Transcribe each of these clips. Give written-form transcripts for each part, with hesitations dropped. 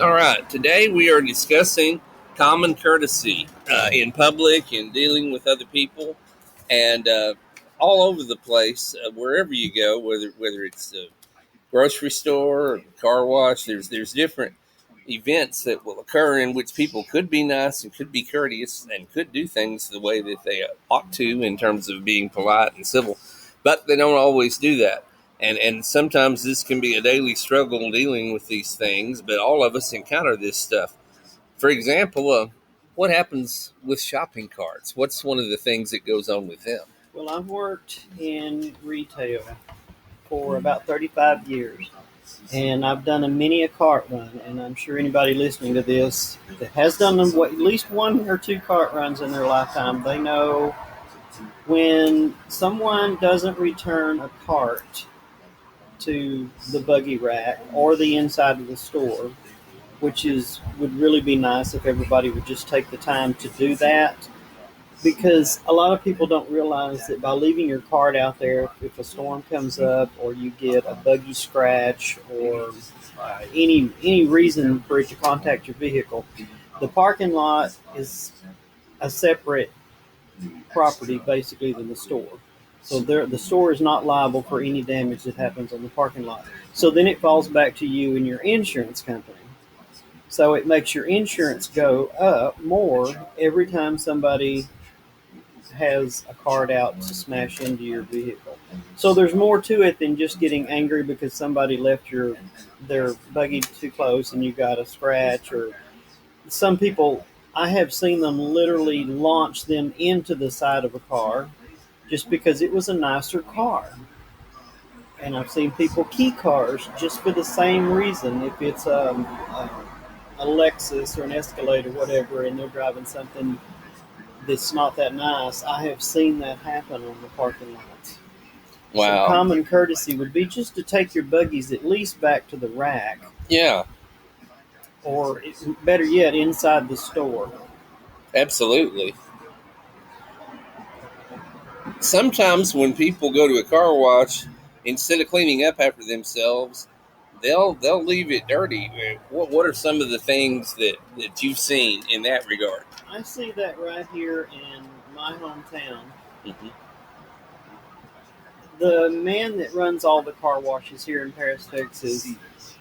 All right, today we are discussing common courtesy in public and dealing with other people, and all over the place, wherever you go, whether it's a grocery store or car wash. There's different events that will occur in which people could be nice and could be courteous and could do things the way that they ought to in terms of being polite and civil, but they don't always do that. And sometimes this can be a daily struggle dealing with these things, but all of us encounter this stuff. For example, what happens with shopping carts? What's one of the things that goes on with them? Well, I've worked in retail for about 35 years, and I've done many a cart run. And I'm sure anybody listening to this that has done at least one or two cart runs in their lifetime, they know when someone doesn't return a cart to the buggy rack or the inside of the store, which would really be nice if everybody would just take the time to do that, because a lot of people don't realize that by leaving your cart out there, if a storm comes up or you get a buggy scratch or any reason for it to contact your vehicle, the parking lot is a separate property basically than the store. So the store is not liable for any damage that happens on the parking lot. So then it falls back to you and your insurance company. So it makes your insurance go up more every time somebody has a card out to smash into your vehicle. So there's more to it than just getting angry because somebody left their buggy too close and you got a scratch. Or some people, I have seen them literally launch them into the side of a car just because it was a nicer car. And I've seen people key cars just for the same reason. If it's a Lexus or an Escalade or whatever, and they're driving something that's not that nice, I have seen that happen on the parking lots. Wow. So common courtesy would be just to take your buggies at least back to the rack. Yeah. Or better yet, inside the store. Absolutely. Sometimes when people go to a car wash, instead of cleaning up after themselves, they'll leave it dirty. What are some of the things that you've seen in that regard? I see that right here in my hometown. Mm-hmm. The man that runs all the car washes here in Paris, Texas,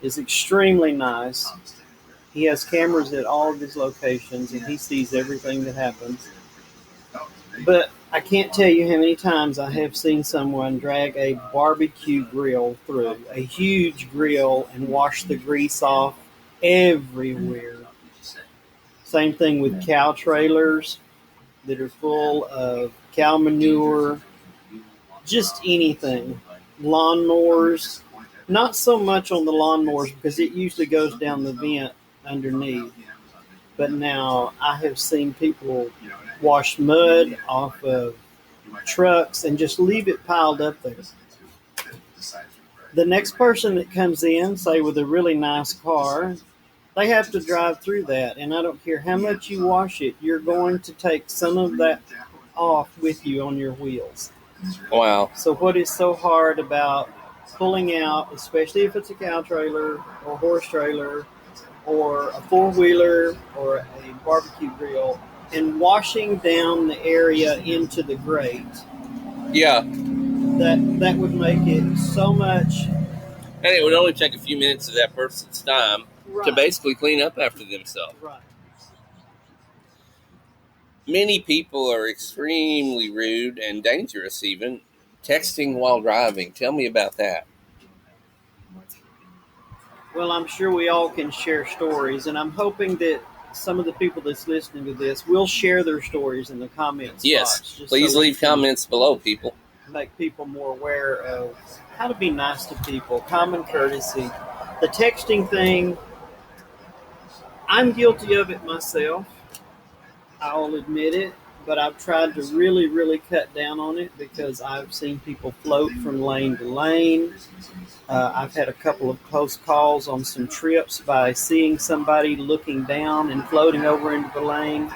is extremely nice. He has cameras at all of his locations, and he sees everything that happens. But I can't tell you how many times I have seen someone drag a barbecue grill through, a huge grill, and wash the grease off everywhere. Same thing with cow trailers that are full of cow manure, just anything. Lawnmowers, not so much on the lawnmowers because it usually goes down the vent underneath. But now I have seen people wash mud off of trucks and just leave it piled up there. The next person that comes in, say with a really nice car, they have to drive through that. And I don't care how much you wash it, you're going to take some of that off with you on your wheels. Wow. So what is so hard about pulling out, especially if it's a cow trailer or horse trailer or a four-wheeler or a barbecue grill, and washing down the area into the grate? Yeah. That would make it so much. And it would only take a few minutes of that person's time to basically clean up after themselves. Right. Many people are extremely rude and dangerous, even texting while driving. Tell me about that. Well, I'm sure we all can share stories, and I'm hoping that some of the people that's listening to this will share their stories in the comments Yes, box. please leave comments below, people. Make people more aware of how to be nice to people, common courtesy. The texting thing, I'm guilty of it myself. I'll admit it, but I've tried to really, really cut down on it because I've seen people float from lane to lane. I've had a couple of close calls on some trips by seeing somebody looking down and floating over into the lane.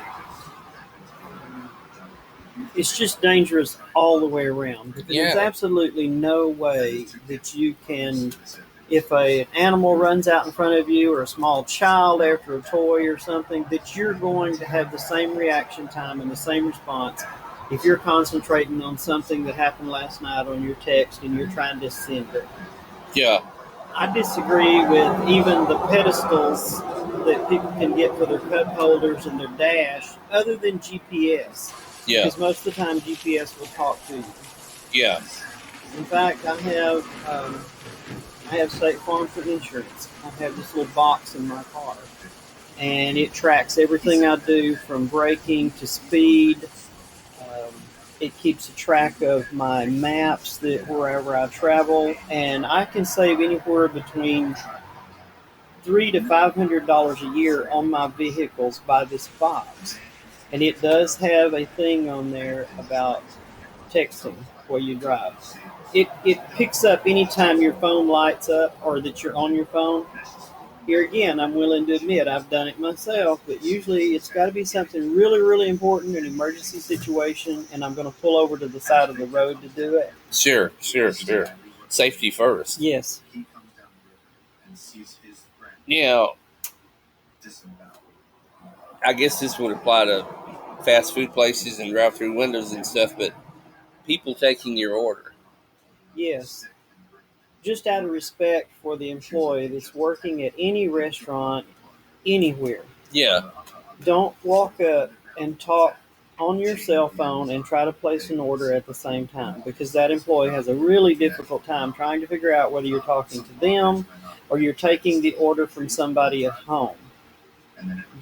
It's just dangerous all the way around. There's absolutely no way that you can, if an animal runs out in front of you or a small child after a toy or something, that you're going to have the same reaction time and the same response if you're concentrating on something that happened last night on your text and you're trying to send it. Yeah. I disagree with even the pedestals that people can get for their cup holders and their dash, other than GPS. Yeah. Because most of the time GPS will talk to you. Yeah. In fact, I have State Farm for insurance. I have this little box in my car, and it tracks everything I do from braking to speed. It keeps a track of my maps that wherever I travel, and I can save anywhere between $300 to $500 a year on my vehicles by this box. And it does have a thing on there about texting while you drive. It picks up anytime your phone lights up or that you're on your phone. Here again, I'm willing to admit I've done it myself, but usually it's got to be something really, really important, an emergency situation, and I'm going to pull over to the side of the road to do it. Sure. Safety first. Yes. Yeah. I guess this would apply to fast food places and drive-through windows and stuff, but people taking your order. Yes. Just out of respect for the employee that's working at any restaurant, anywhere. Yeah. Don't walk up and talk on your cell phone and try to place an order at the same time, because that employee has a really difficult time trying to figure out whether you're talking to them or you're taking the order from somebody at home.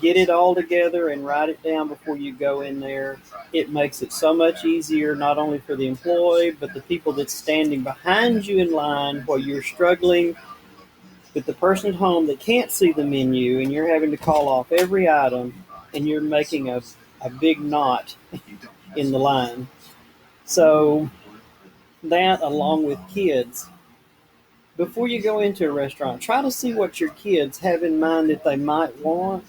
Get it all together and write it down before you go in there. It makes it so much easier, not only for the employee, but the people that's standing behind you in line while you're struggling with the person at home that can't see the menu, and you're having to call off every item, and you're making a big knot in the line. So that, along with kids, before you go into a restaurant, try to see what your kids have in mind that they might want.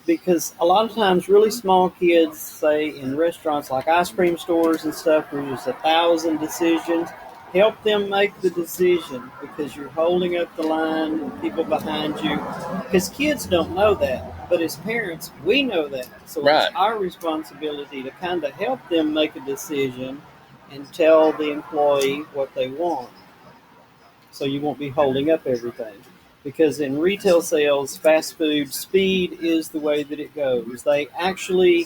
Because a lot of times really small kids, say in restaurants like ice cream stores and stuff where there's 1,000 decisions, help them make the decision, because you're holding up the line with people behind you. Because kids don't know that, but as parents, we know that. So It's our responsibility to kind of help them make a decision and tell the employee what they want, so you won't be holding up everything. Because in retail sales, fast food, speed is the way that it goes. They actually,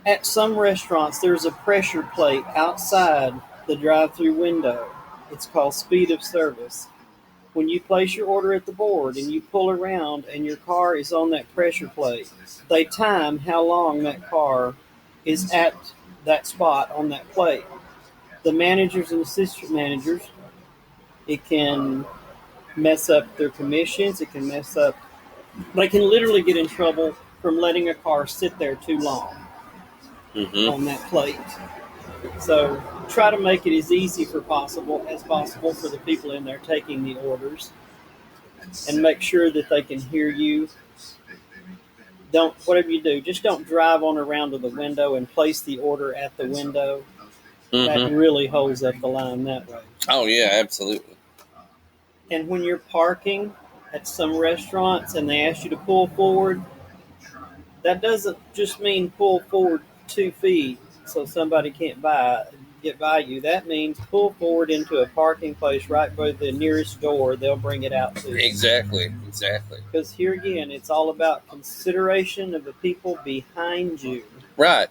at some restaurants, there's a pressure plate outside the drive-through window. It's called speed of service. When you place your order at the board and you pull around and your car is on that pressure plate, they time how long that car is at that spot on that plate. The managers and assistant managers, it can mess up their commissions. It can mess up. They can literally get in trouble from letting a car sit there too long on that plate. So try to make it as easy as possible for the people in there taking the orders, and make sure that they can hear you. Whatever you do, just don't drive on around to the window and place the order at the window. That really holds up the line that way. Oh, yeah, absolutely. And when you're parking at some restaurants and they ask you to pull forward, that doesn't just mean pull forward 2 feet so somebody can't get by you. That means pull forward into a parking place right by the nearest door. They'll bring it out to you. Exactly. Because here again, it's all about consideration of the people behind you. Right.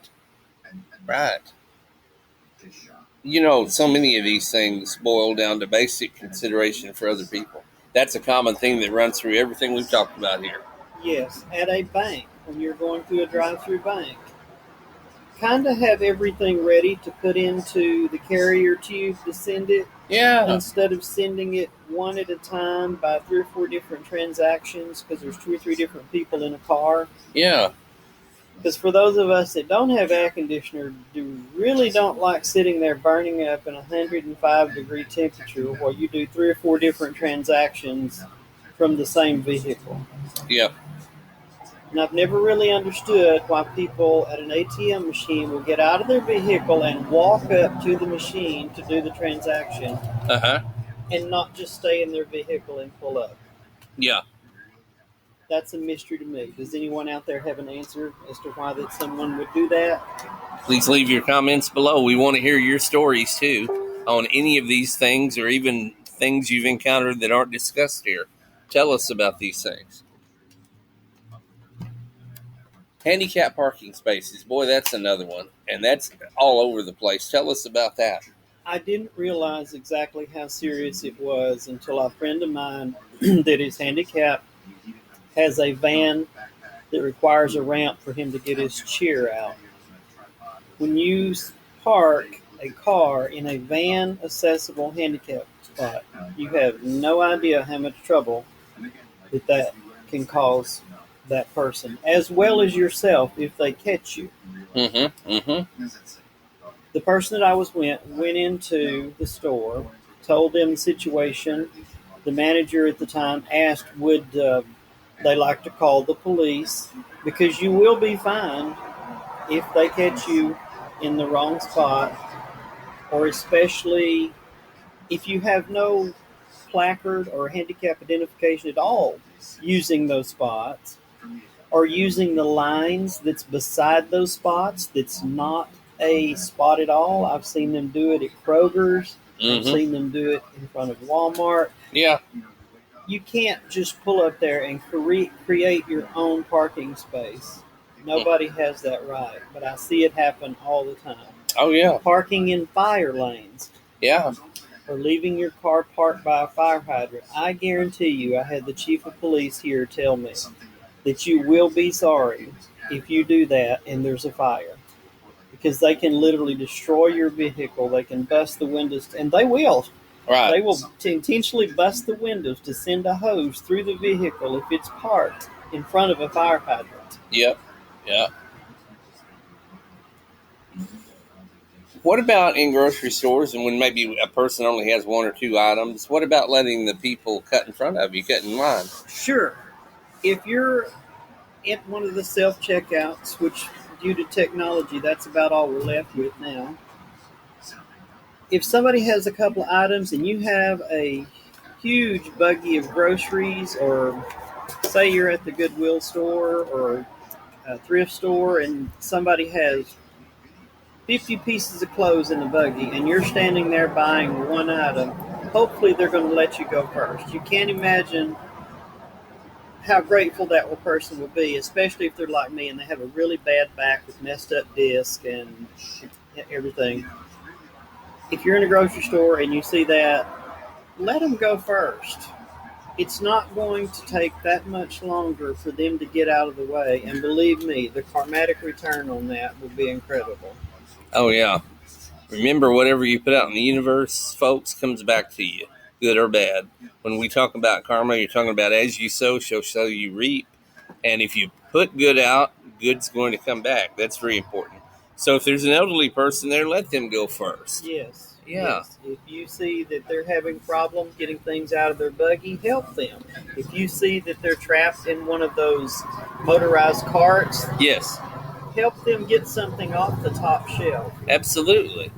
You know, so many of these things boil down to basic consideration for other people. That's a common thing that runs through everything we've talked about here. Yes, at a bank, when you're going through a drive-through bank, kind of have everything ready to put into the carrier tube to send it. Yeah. Instead of sending it one at a time by 3 or 4 different transactions, because there's 2 or 3 different people in a car. Yeah. Because for those of us that don't have air conditioner, really don't like sitting there burning up in 105-degree temperature while you do 3 or 4 different transactions from the same vehicle. Yep. And I've never really understood why people at an ATM machine will get out of their vehicle and walk up to the machine to do the transaction. and not just stay in their vehicle and pull up? Yeah. That's a mystery to me. Does anyone out there have an answer as to why that someone would do that? Please leave your comments below. We want to hear your stories too on any of these things, or even things you've encountered that aren't discussed here. Tell us about these things. Handicap parking spaces. Boy, that's another one. And that's all over the place. Tell us about that. I didn't realize exactly how serious it was until a friend of mine that is handicapped has a van that requires a ramp for him to get his chair out. When you park a car in a van accessible handicap spot, you have no idea how much trouble that can cause that person, as well as yourself if they catch you. The person that I was went into the store, told them the situation. The manager at the time asked, would they like to call the police? Because you will be fined if they catch you in the wrong spot, or especially if you have no placard or handicap identification at all using those spots, or using the lines that's beside those spots that's not a spot at all. I've seen them do it at Kroger's. I've seen them do it in front of Walmart. Yeah. You can't just pull up there and create your own parking space. Nobody has that right, but I see it happen all the time. Oh, yeah. Parking in fire lanes. Yeah. Or leaving your car parked by a fire hydrant. I guarantee you, I had the chief of police here tell me that you will be sorry if you do that and there's a fire. Because they can literally destroy your vehicle. They can bust the windows, and they will. Right. They will intentionally bust the windows to send a hose through the vehicle if it's parked in front of a fire hydrant. Yep. Yeah. What about in grocery stores, and when maybe a person only has one or two items? What about letting the people cut in front of you, cut in line? Sure. If you're at one of the self-checkouts, which due to technology, that's about all we're left with now. If somebody has a couple of items and you have a huge buggy of groceries, or say you're at the Goodwill store or a thrift store and somebody has 50 pieces of clothes in the buggy and you're standing there buying one item, hopefully they're going to let you go first. You can't imagine how grateful that person will be, especially if they're like me and they have a really bad back with messed up disc and everything. If you're in a grocery store and you see that, let them go first. It's not going to take that much longer for them to get out of the way, and believe me, the karmatic return on that will be incredible. Oh, yeah. Remember, whatever you put out in the universe, folks, comes back to you, good or bad. When we talk about karma, you're talking about as you sow, so you reap. And if you put good out, good's going to come back. That's very important. So if there's an elderly person there, let them go first. Yes. Yeah. Yes. If you see that they're having problems getting things out of their buggy, help them. If you see that they're trapped in one of those motorized carts, yes, help them get something off the top shelf. Absolutely.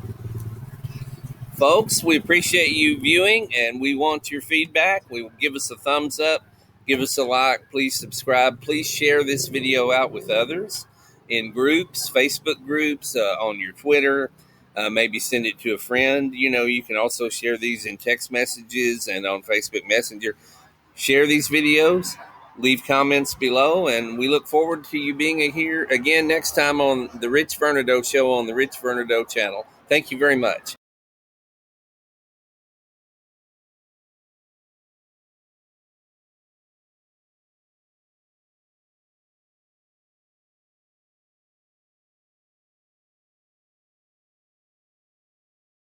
Folks, we appreciate you viewing, and we want your feedback. Give us a thumbs up, give us a like, please subscribe, please share this video out with others in groups, Facebook groups, on your Twitter, maybe send it to a friend. You know, you can also share these in text messages and on Facebook Messenger. Share these videos, leave comments below, and we look forward to you being here again next time on the Rich Fernando Show on the Rich Fernando channel. Thank you very much.